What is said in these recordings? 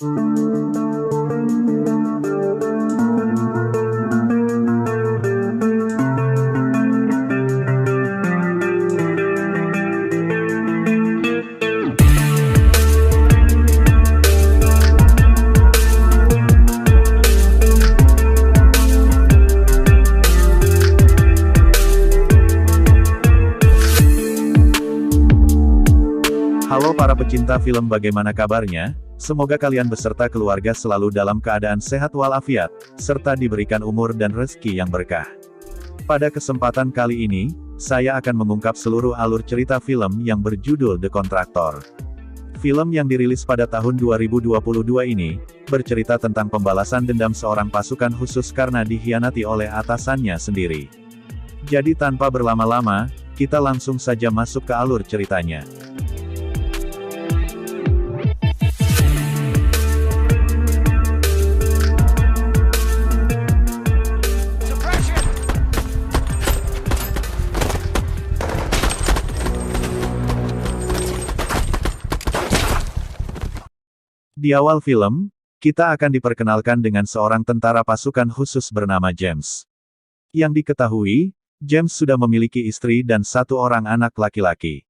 Halo para pecinta film, bagaimana kabarnya? Semoga kalian beserta keluarga selalu dalam keadaan sehat walafiat, serta diberikan umur dan rezeki yang berkah. Pada kesempatan kali ini, saya akan mengungkap seluruh alur cerita film yang berjudul The Contractor. Film yang dirilis pada tahun 2022 ini, bercerita tentang pembalasan dendam seorang pasukan khusus karena dikhianati oleh atasannya sendiri. Jadi tanpa berlama-lama, kita langsung saja masuk ke alur ceritanya. Di awal film, kita akan diperkenalkan dengan seorang tentara pasukan khusus bernama James. Yang diketahui, James sudah memiliki istri dan satu orang anak laki-laki.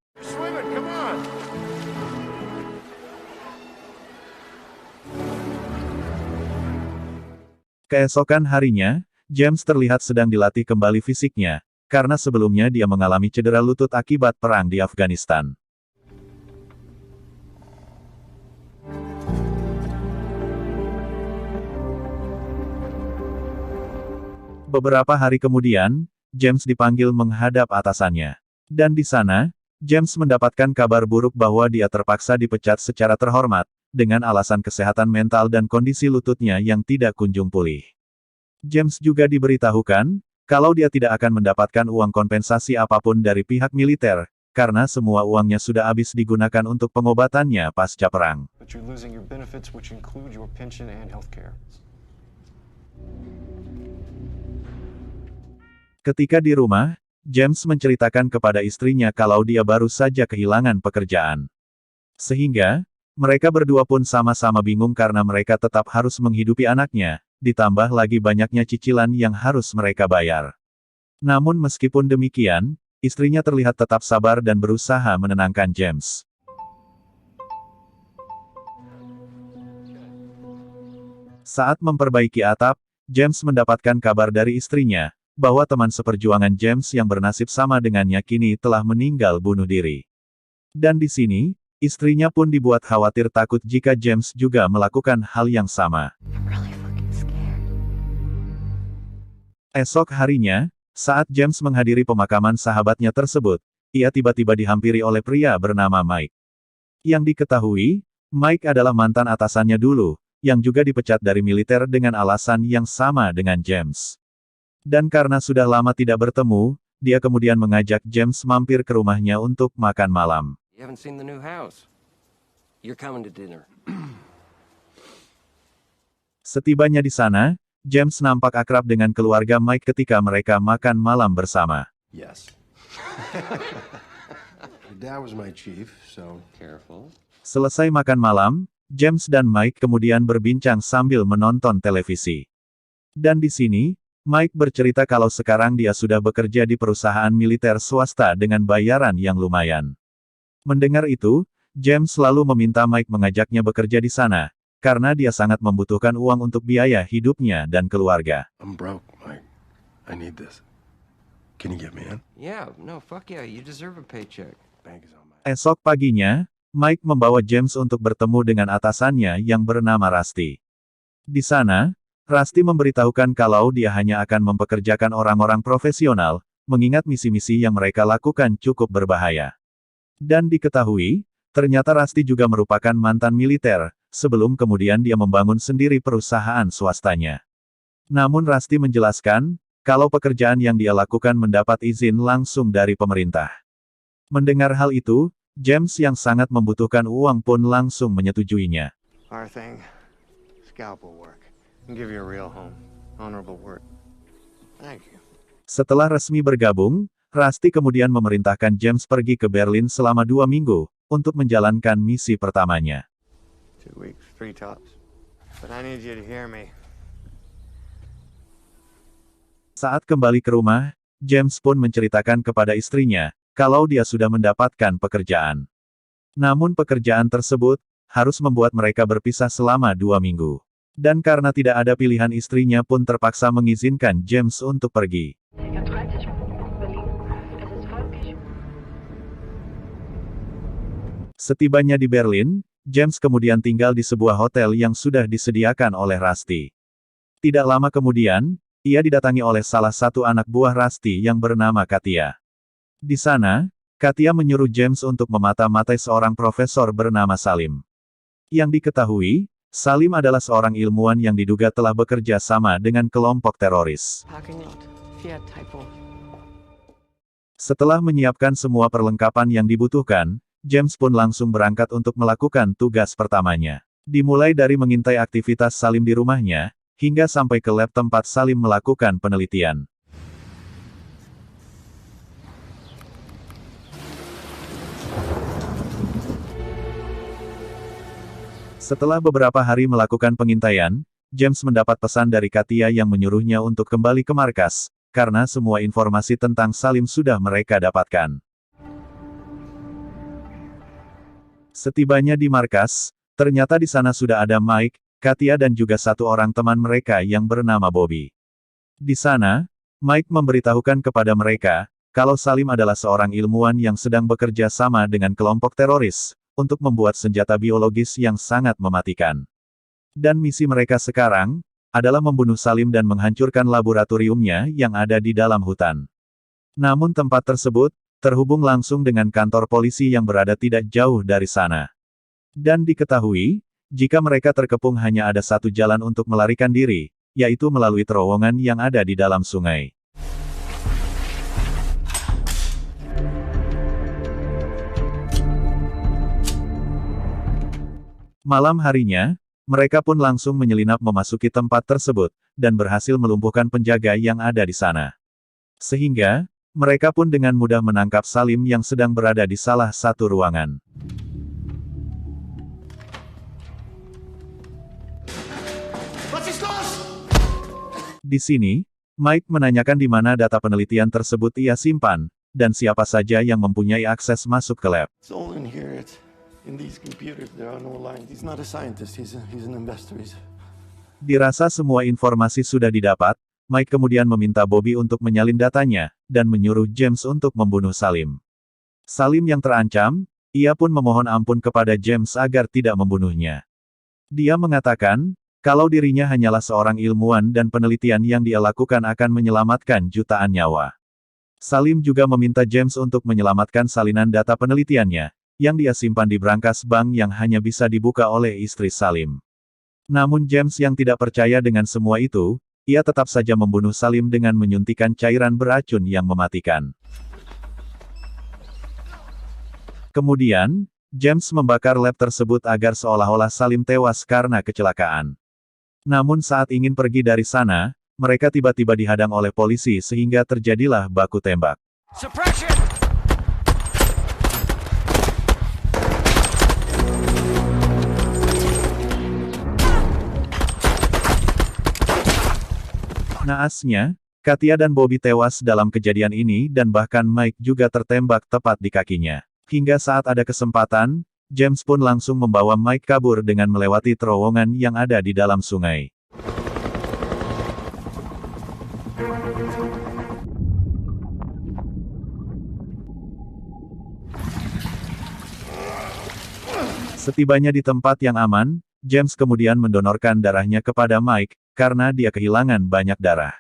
Keesokan harinya, James terlihat sedang dilatih kembali fisiknya, karena sebelumnya dia mengalami cedera lutut akibat perang di Afghanistan. Beberapa hari kemudian, James dipanggil menghadap atasannya. Dan di sana, James mendapatkan kabar buruk bahwa dia terpaksa dipecat secara terhormat, dengan alasan kesehatan mental dan kondisi lututnya yang tidak kunjung pulih. James juga diberitahukan, kalau dia tidak akan mendapatkan uang kompensasi apapun dari pihak militer, karena semua uangnya sudah habis digunakan untuk pengobatannya pasca perang. Ketika di rumah, James menceritakan kepada istrinya kalau dia baru saja kehilangan pekerjaan. Sehingga, mereka berdua pun sama-sama bingung karena mereka tetap harus menghidupi anaknya, ditambah lagi banyaknya cicilan yang harus mereka bayar. Namun meskipun demikian, istrinya terlihat tetap sabar dan berusaha menenangkan James. Saat memperbaiki atap, James mendapatkan kabar dari istrinya, bahwa teman seperjuangan James yang bernasib sama dengannya kini telah meninggal bunuh diri. Dan di sini, istrinya pun dibuat khawatir takut jika James juga melakukan hal yang sama. Esok harinya, saat James menghadiri pemakaman sahabatnya tersebut, ia tiba-tiba dihampiri oleh pria bernama Mike. Yang diketahui, Mike adalah mantan atasannya dulu, yang juga dipecat dari militer dengan alasan yang sama dengan James. Dan karena sudah lama tidak bertemu, dia kemudian mengajak James mampir ke rumahnya untuk makan malam. Setibanya di sana, James nampak akrab dengan keluarga Mike ketika mereka makan malam bersama. Selesai makan malam, James dan Mike kemudian berbincang sambil menonton televisi. Dan di sini, Mike bercerita kalau sekarang dia sudah bekerja di perusahaan militer swasta dengan bayaran yang lumayan. Mendengar itu, James selalu meminta Mike mengajaknya bekerja di sana, karena dia sangat membutuhkan uang untuk biaya hidupnya dan keluarga. I'm broke, Mike. I need this. Can you get me in? Yeah, no, fuck yeah, you deserve a paycheck. Bank is on my... Esok paginya, Mike membawa James untuk bertemu dengan atasannya yang bernama Rusty. Di sana, Rusty memberitahukan kalau dia hanya akan mempekerjakan orang-orang profesional, mengingat misi-misi yang mereka lakukan cukup berbahaya. Dan diketahui, ternyata Rusty juga merupakan mantan militer, sebelum kemudian dia membangun sendiri perusahaan swastanya. Namun Rusty menjelaskan, kalau pekerjaan yang dia lakukan mendapat izin langsung dari pemerintah. Mendengar hal itu, James yang sangat membutuhkan uang pun langsung menyetujuinya. Our thing, scalpel work. Give you a real home, honorable work. Thank you. Setelah resmi bergabung, Rusty kemudian memerintahkan James pergi ke Berlin selama 2 minggu, untuk menjalankan misi pertamanya. 2 weeks, 3 tops. but I need you to hear me. Saat kembali ke rumah, James pun menceritakan kepada istrinya, kalau dia sudah mendapatkan pekerjaan. Namun pekerjaan tersebut, harus membuat mereka berpisah selama 2 minggu. Dan karena tidak ada pilihan istrinya pun terpaksa mengizinkan James untuk pergi. Setibanya di Berlin, James kemudian tinggal di sebuah hotel yang sudah disediakan oleh Rusty. Tidak lama kemudian, ia didatangi oleh salah satu anak buah Rusty yang bernama Katia. Di sana, Katia menyuruh James untuk memata-matai seorang profesor bernama Salim. Yang diketahui, Salim adalah seorang ilmuwan yang diduga telah bekerja sama dengan kelompok teroris. Setelah menyiapkan semua perlengkapan yang dibutuhkan, James pun langsung berangkat untuk melakukan tugas pertamanya. Dimulai dari mengintai aktivitas Salim di rumahnya, hingga sampai ke lab tempat Salim melakukan penelitian. Setelah beberapa hari melakukan pengintaian, James mendapat pesan dari Katia yang menyuruhnya untuk kembali ke markas, karena semua informasi tentang Salim sudah mereka dapatkan. Setibanya di markas, ternyata di sana sudah ada Mike, Katia dan juga satu orang teman mereka yang bernama Bobby. Di sana, Mike memberitahukan kepada mereka, kalau Salim adalah seorang ilmuwan yang sedang bekerja sama dengan kelompok teroris, untuk membuat senjata biologis yang sangat mematikan. Dan misi mereka sekarang, adalah membunuh Salim dan menghancurkan laboratoriumnya yang ada di dalam hutan. Namun tempat tersebut, terhubung langsung dengan kantor polisi yang berada tidak jauh dari sana. Dan diketahui, jika mereka terkepung hanya ada satu jalan untuk melarikan diri, yaitu melalui terowongan yang ada di dalam sungai. Malam harinya, mereka pun langsung menyelinap memasuki tempat tersebut, dan berhasil melumpuhkan penjaga yang ada di sana. Sehingga, mereka pun dengan mudah menangkap Salim yang sedang berada di salah satu ruangan. Di sini, Mike menanyakan di mana data penelitian tersebut ia simpan, dan siapa saja yang mempunyai akses masuk ke lab. It's all in here. It's in these computers. There are no lines. He's not a scientist. He's an investor. Dirasa semua informasi sudah didapat, Mike kemudian meminta Bobby untuk menyalin datanya, dan menyuruh James untuk membunuh Salim. Salim yang terancam, ia pun memohon ampun kepada James agar tidak membunuhnya. Dia mengatakan, kalau dirinya hanyalah seorang ilmuwan dan penelitian yang dia lakukan akan menyelamatkan jutaan nyawa. Salim juga meminta James untuk menyelamatkan salinan data penelitiannya, yang dia simpan di brankas bank yang hanya bisa dibuka oleh istri Salim. Namun James yang tidak percaya dengan semua itu, ia tetap saja membunuh Salim dengan menyuntikkan cairan beracun yang mematikan. Kemudian, James membakar lab tersebut agar seolah-olah Salim tewas karena kecelakaan. Namun saat ingin pergi dari sana, mereka tiba-tiba dihadang oleh polisi sehingga terjadilah baku tembak. Suppression! Naasnya, Katia dan Bobby tewas dalam kejadian ini dan bahkan Mike juga tertembak tepat di kakinya. Hingga saat ada kesempatan, James pun langsung membawa Mike kabur dengan melewati terowongan yang ada di dalam sungai. Setibanya di tempat yang aman, James kemudian mendonorkan darahnya kepada Mike, karena dia kehilangan banyak darah.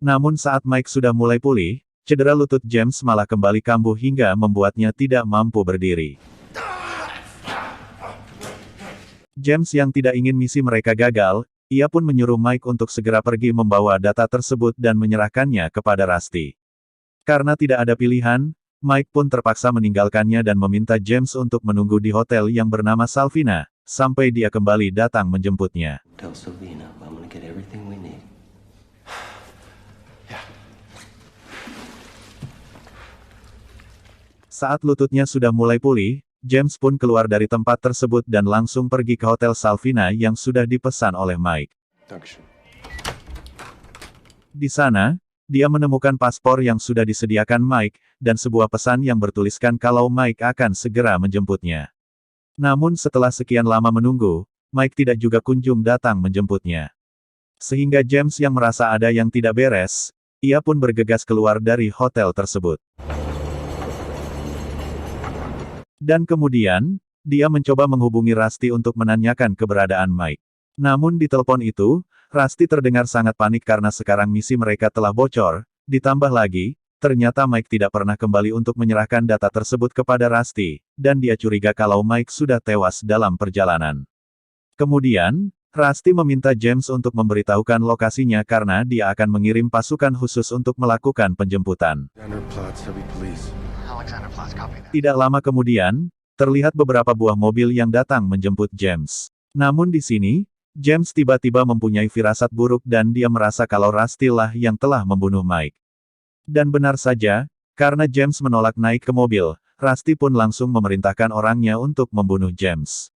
Namun saat Mike sudah mulai pulih, cedera lutut James malah kembali kambuh hingga membuatnya tidak mampu berdiri. James yang tidak ingin misi mereka gagal, ia pun menyuruh Mike untuk segera pergi membawa data tersebut dan menyerahkannya kepada Rusty. Karena tidak ada pilihan, Mike pun terpaksa meninggalkannya dan meminta James untuk menunggu di hotel yang bernama Salvina, sampai dia kembali datang menjemputnya. Tell Sylvina, I'm gonna get everything we need. Saat lututnya sudah mulai pulih, James pun keluar dari tempat tersebut dan langsung pergi ke Hotel Salvina yang sudah dipesan oleh Mike. Production. Di sana, dia menemukan paspor yang sudah disediakan Mike, dan sebuah pesan yang bertuliskan kalau Mike akan segera menjemputnya. Namun setelah sekian lama menunggu, Mike tidak juga kunjung datang menjemputnya. Sehingga James yang merasa ada yang tidak beres, ia pun bergegas keluar dari hotel tersebut. Dan kemudian, dia mencoba menghubungi Rusty untuk menanyakan keberadaan Mike. Namun di telepon itu, Rusty terdengar sangat panik karena sekarang misi mereka telah bocor, ditambah lagi, ternyata Mike tidak pernah kembali untuk menyerahkan data tersebut kepada Rusty, dan dia curiga kalau Mike sudah tewas dalam perjalanan. Kemudian, Rusty meminta James untuk memberitahukan lokasinya karena dia akan mengirim pasukan khusus untuk melakukan penjemputan. Tidak lama kemudian, terlihat beberapa buah mobil yang datang menjemput James. Namun di sini, James tiba-tiba mempunyai firasat buruk dan dia merasa kalau Rusty lah yang telah membunuh Mike. Dan benar saja, karena James menolak naik ke mobil, Rusty pun langsung memerintahkan orangnya untuk membunuh James.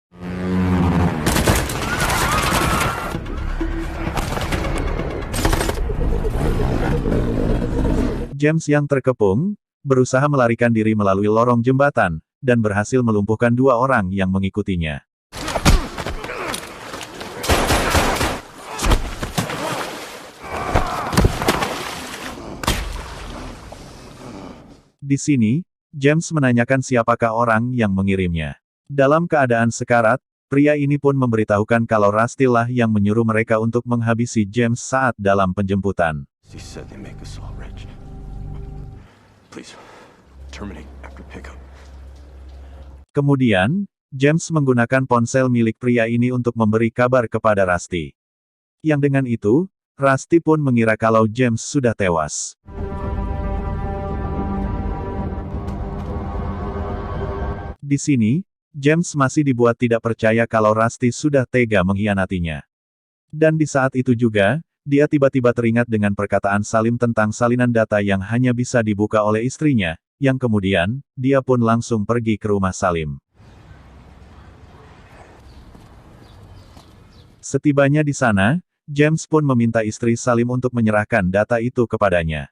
James yang terkepung, berusaha melarikan diri melalui lorong jembatan, dan berhasil melumpuhkan dua orang yang mengikutinya. Di sini, James menanyakan siapakah orang yang mengirimnya. Dalam keadaan sekarat, pria ini pun memberitahukan kalau Rusty lah yang menyuruh mereka untuk menghabisi James saat dalam penjemputan. He said they make us all rich. Please, terminate after pickup. Kemudian, James menggunakan ponsel milik pria ini untuk memberi kabar kepada Rusty. Yang dengan itu, Rusty pun mengira kalau James sudah tewas. Di sini, James masih dibuat tidak percaya kalau Rusty sudah tega mengkhianatinya. Dan di saat itu juga, dia tiba-tiba teringat dengan perkataan Salim tentang salinan data yang hanya bisa dibuka oleh istrinya, yang kemudian, dia pun langsung pergi ke rumah Salim. Setibanya di sana, James pun meminta istri Salim untuk menyerahkan data itu kepadanya.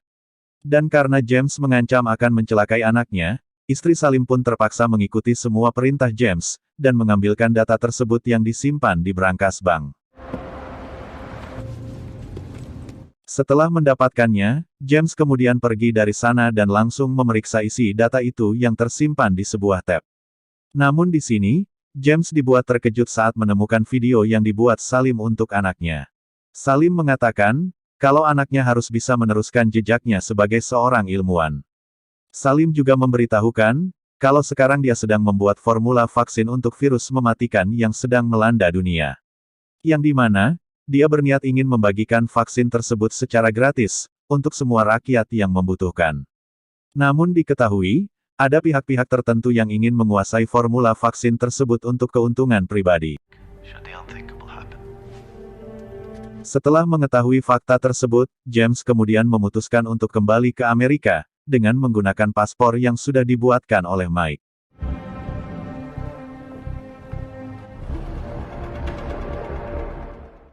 Dan karena James mengancam akan mencelakai anaknya, istri Salim pun terpaksa mengikuti semua perintah James, dan mengambilkan data tersebut yang disimpan di berangkas bank. Setelah mendapatkannya, James kemudian pergi dari sana dan langsung memeriksa isi data itu yang tersimpan di sebuah tab. Namun di sini, James dibuat terkejut saat menemukan video yang dibuat Salim untuk anaknya. Salim mengatakan, kalau anaknya harus bisa meneruskan jejaknya sebagai seorang ilmuwan. Salim juga memberitahukan, kalau sekarang dia sedang membuat formula vaksin untuk virus mematikan yang sedang melanda dunia. Yang dimana, dia berniat ingin membagikan vaksin tersebut secara gratis, untuk semua rakyat yang membutuhkan. Namun diketahui, ada pihak-pihak tertentu yang ingin menguasai formula vaksin tersebut untuk keuntungan pribadi. Setelah mengetahui fakta tersebut, James kemudian memutuskan untuk kembali ke Amerika, dengan menggunakan paspor yang sudah dibuatkan oleh Mike.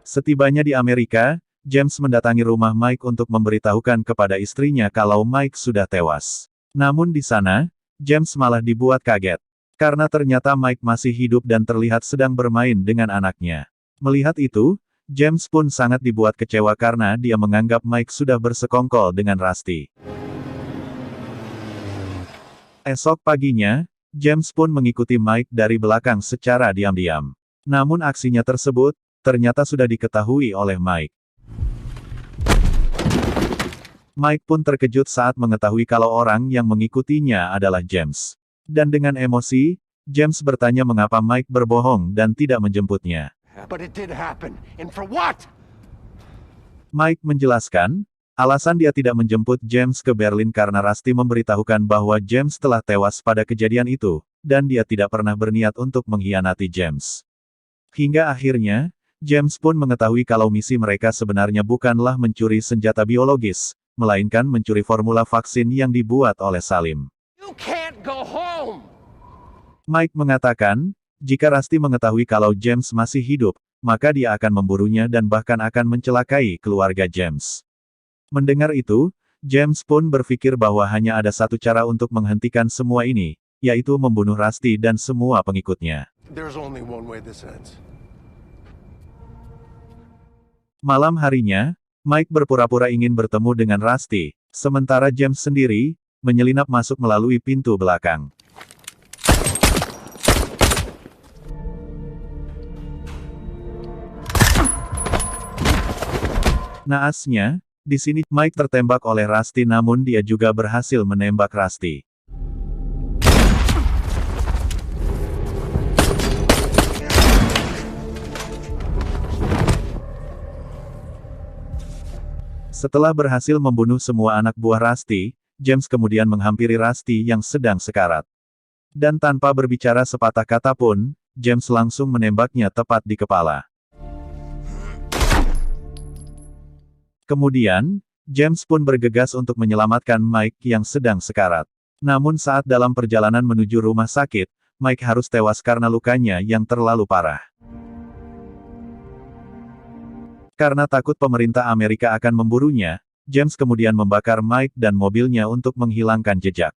Setibanya di Amerika, James mendatangi rumah Mike untuk memberitahukan kepada istrinya kalau Mike sudah tewas. Namun di sana, James malah dibuat kaget. Karena ternyata Mike masih hidup dan terlihat sedang bermain dengan anaknya. Melihat itu, James pun sangat dibuat kecewa karena dia menganggap Mike sudah bersekongkol dengan Rusty. Esok paginya, James pun mengikuti Mike dari belakang secara diam-diam. Namun aksinya tersebut, ternyata sudah diketahui oleh Mike. Mike pun terkejut saat mengetahui kalau orang yang mengikutinya adalah James. Dan dengan emosi, James bertanya mengapa Mike berbohong dan tidak menjemputnya. But it did happen, and for what? Mike menjelaskan, alasan dia tidak menjemput James ke Berlin karena Rusty memberitahukan bahwa James telah tewas pada kejadian itu, dan dia tidak pernah berniat untuk mengkhianati James. Hingga akhirnya, James pun mengetahui kalau misi mereka sebenarnya bukanlah mencuri senjata biologis, melainkan mencuri formula vaksin yang dibuat oleh Salim. You can't go home! Mike mengatakan, jika Rusty mengetahui kalau James masih hidup, maka dia akan memburunya dan bahkan akan mencelakai keluarga James. Mendengar itu, James pun berpikir bahwa hanya ada satu cara untuk menghentikan semua ini, yaitu membunuh Rusty dan semua pengikutnya. There's only one way this ends. Malam harinya, Mike berpura-pura ingin bertemu dengan Rusty, sementara James sendiri, menyelinap masuk melalui pintu belakang. Naasnya, di sini Mike tertembak oleh Rusty namun dia juga berhasil menembak Rusty. Setelah berhasil membunuh semua anak buah Rusty, James kemudian menghampiri Rusty yang sedang sekarat. Dan tanpa berbicara sepatah kata pun, James langsung menembaknya tepat di kepala. Kemudian, James pun bergegas untuk menyelamatkan Mike yang sedang sekarat. Namun saat dalam perjalanan menuju rumah sakit, Mike harus tewas karena lukanya yang terlalu parah. Karena takut pemerintah Amerika akan memburunya, James kemudian membakar Mike dan mobilnya untuk menghilangkan jejak.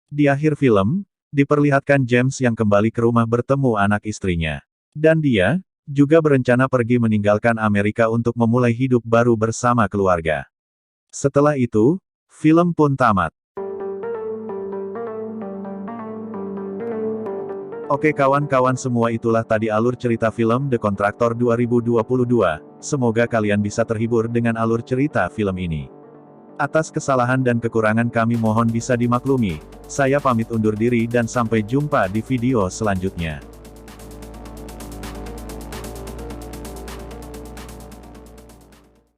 Di akhir film, diperlihatkan James yang kembali ke rumah bertemu anak istrinya. Dan dia juga berencana pergi meninggalkan Amerika untuk memulai hidup baru bersama keluarga. Setelah itu, film pun tamat. Oke kawan-kawan, semua itulah tadi alur cerita film The Contractor 2022, semoga kalian bisa terhibur dengan alur cerita film ini. Atas kesalahan dan kekurangan kami mohon bisa dimaklumi, saya pamit undur diri dan sampai jumpa di video selanjutnya.